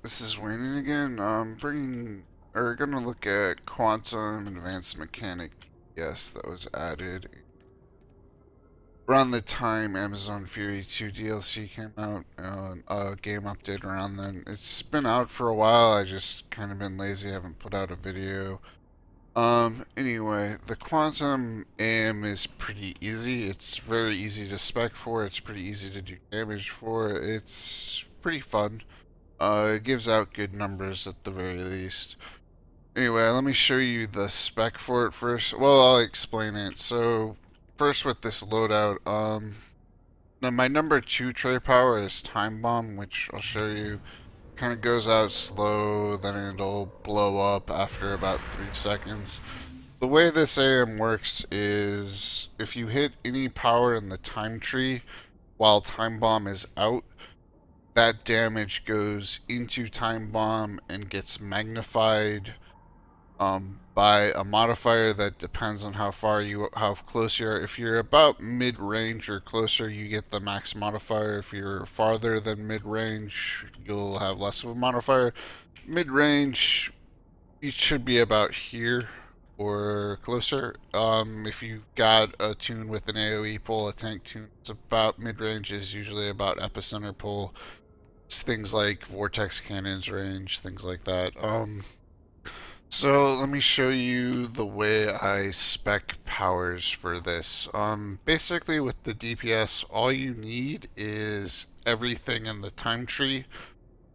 This is Wayne again. Gonna look at Quantum Advanced Mechanic. Yes, that was added around the time Amazon Fury 2 DLC came out. A game update around then. It's been out for a while. I just kind of been lazy. Haven't put out a video. Anyway, the Quantum AM is pretty easy. It's very easy to spec for. It's pretty easy to do damage for. It's pretty fun. It gives out good numbers at the very least. Anyway, let me show you the spec for it first. Well, I'll explain it. So, first with this loadout, my number 2 tray power is Time Bomb, which I'll show you. Kind of goes out slow, then it'll blow up after about 3 seconds. The way this AM works is if you hit any power in the time tree while Time Bomb is out, that damage goes into Time Bomb and gets magnified by a modifier that depends on how close you are. If you're about mid-range or closer, you get the max modifier. If you're farther than mid-range, you'll have less of a modifier. Mid-range, you should be about here or closer. If you've got a tune with an AoE pull, a tank tune, it's about mid-range is usually about epicenter pull. It's things like vortex cannons range, things like that. So let me show you the way I spec powers for this. Basically with the DPS, all you need is everything in the time tree.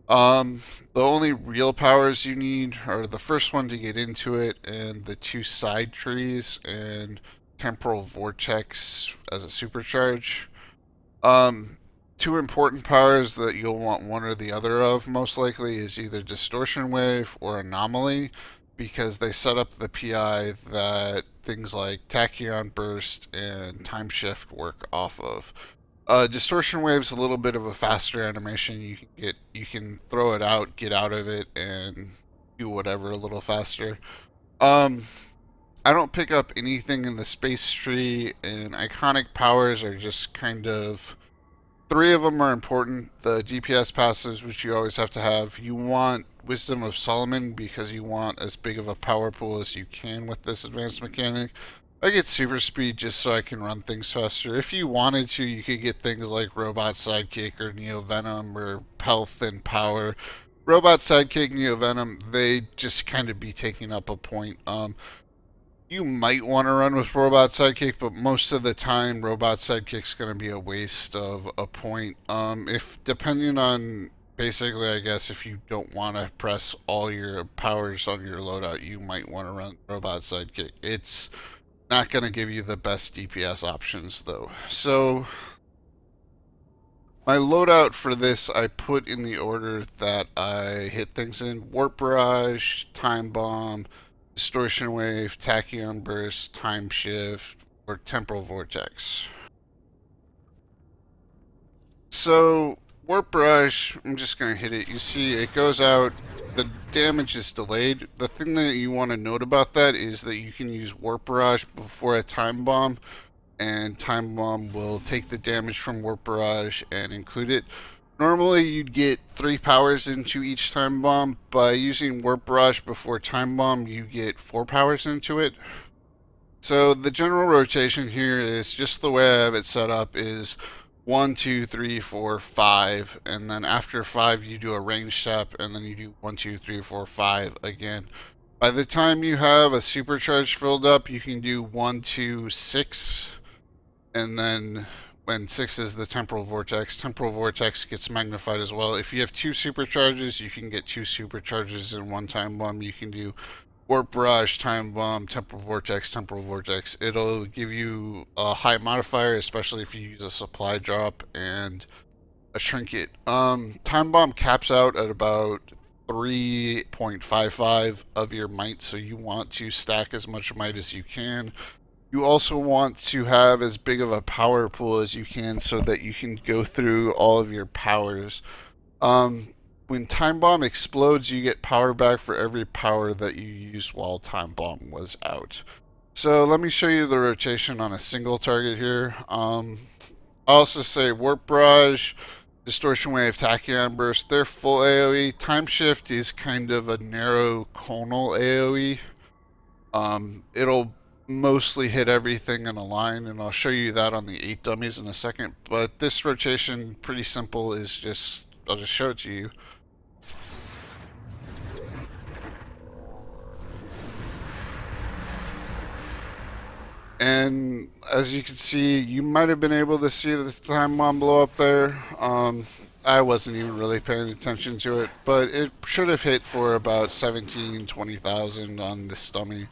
The only real powers you need are the first one to get into it and the 2 side trees and temporal vortex as a supercharge. 2 important powers that you'll want one or the other of most likely is either distortion wave or anomaly, because they set up the PI that things like tachyon burst and time shift work off of. Distortion wave's a little bit of a faster animation. You can throw it out, get out of it, and do whatever a little faster. I don't pick up anything in the space tree, and iconic powers are just kind of 3 of them are important. The DPS passives, which you always have to have. You want Wisdom of Solomon because you want as big of a power pool as you can with this advanced mechanic. I get super speed just so I can run things faster. If you wanted to, you could get things like Robot Sidekick or Neo Venom or Health and Power. Robot Sidekick, Neo Venom, they just kind of be taking up a point. You might want to run with Robot Sidekick, but most of the time, Robot Sidekick's going to be a waste of a point. If depending on basically, I guess if you don't want to press all your powers on your loadout, you might want to run Robot Sidekick. It's not going to give you the best DPS options though. So my loadout for this, I put in the order that I hit things in: Warp Barrage, Time Bomb, Distortion Wave, Tachyon Burst, Time Shift, or Temporal Vortex. So, Warp Barrage, I'm just going to hit it. You see, it goes out. The damage is delayed. The thing that you want to note about that is that you can use Warp Barrage before a Time Bomb, and Time Bomb will take the damage from Warp Barrage and include it. Normally, you'd get 3 powers into each Time Bomb. By using Warp Barrage before Time Bomb, you get 4 powers into it. So the general rotation here is just the way I have it set up is 1, 2, 3, 4, 5, and then after 5 you do a range step, and then you do 1, 2, 3, 4, 5 again. By the time you have a supercharge filled up, you can do 1, 2, 6, and then when 6 is the temporal vortex gets magnified as well. If you have 2 supercharges, you can get 2 supercharges in one Time Bomb. You can do Warp Barrage, Time Bomb, temporal vortex. It'll give you a high modifier, especially if you use a supply drop and a trinket. Time Bomb caps out at about 3.55 of your might, so you want to stack as much might as you can. You also want to have as big of a power pool as you can so that you can go through all of your powers. When Time Bomb explodes, you get power back for every power that you used while Time Bomb was out. So let me show you the rotation on a single target here. I'll also say Warp Barrage. Distortion Wave, Tachyon Burst, they're full AoE. Time Shift is kind of a narrow conal AoE. It'll mostly hit everything in a line, and I'll show you that on the 8 dummies in a second. But this rotation, pretty simple, is just, I'll just show it to you. And as you can see, you might have been able to see the time bomb blow up there. I wasn't even really paying attention to it, but it should have hit for about 17, 20,000 on this dummy.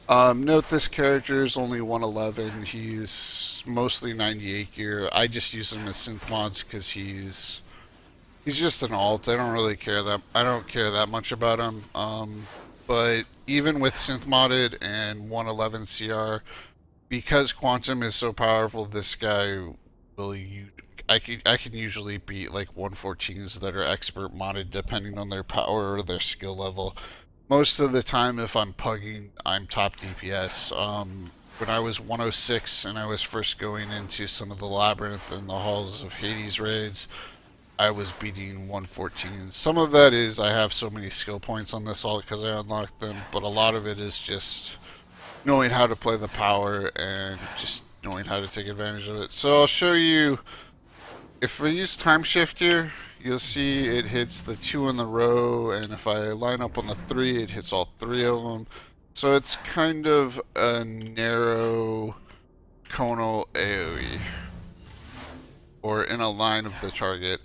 Note this character is only 111. He's mostly 98 gear. I just use him as synth mods because he's just an alt. I don't really care that I don't care that much about him. But even with synth modded and 111 CR, because quantum is so powerful, this guy will I can usually beat like 114s that are expert modded depending on their power or their skill level. Most of the time, if I'm pugging, I'm top DPS. When I was 106 and I was first going into some of the Labyrinth and the Halls of Hades raids, I was beating 114. Some of that is I have so many skill points on this alt because I unlocked them, but a lot of it is just knowing how to play the power and just knowing how to take advantage of it. So I'll show you, if we use time shift here, you'll see it hits the 2 in the row, and if I line up on the 3, it hits all 3 of them. So it's kind of a narrow conal AoE, or in a line of the target.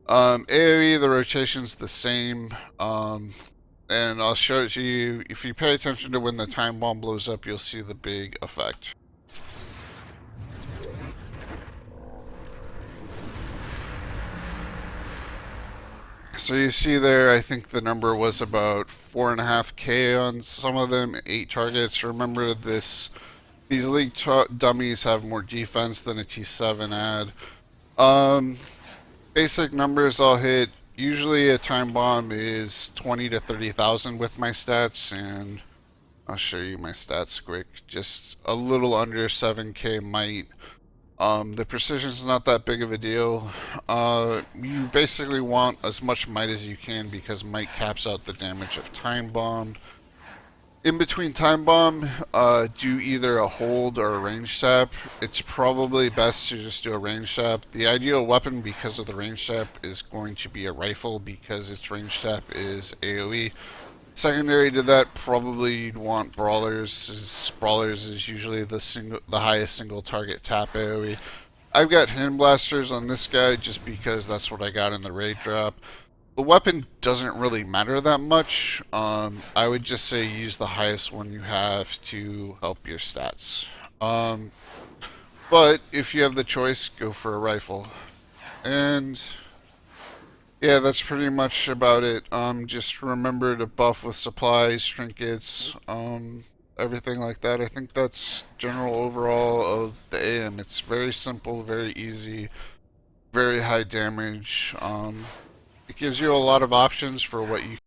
AoE, the rotation's the same. And I'll show it to you. If you pay attention to when the time bomb blows up, you'll see the big effect. So you see there, I think the number was about 4.5k on some of them, 8 targets. Remember this, these league dummies have more defense than a T7 ad. Basic numbers I'll hit. Usually a time bomb is 20 to 30,000 with my stats, and I'll show you my stats quick. Just a little under 7k might. The precision is not that big of a deal. You basically want as much might as you can because might caps out the damage of time bomb. In between time bomb, do either a hold or a range tap. It's probably best to just do a range tap. The ideal weapon because of the range tap is going to be a rifle because its range tap is AoE. Secondary to that, probably you'd want brawlers. Brawlers is usually the highest single target tap AoE. I've got hand blasters on this guy just because that's what I got in the raid drop. The weapon doesn't really matter that much. I would just say use the highest one you have to help your stats. But if you have the choice, go for a rifle. And yeah, that's pretty much about it. Just remember to buff with supplies, trinkets, everything like that. I think that's general overall of the AM. It's very simple, very easy, very high damage. It gives you a lot of options for what you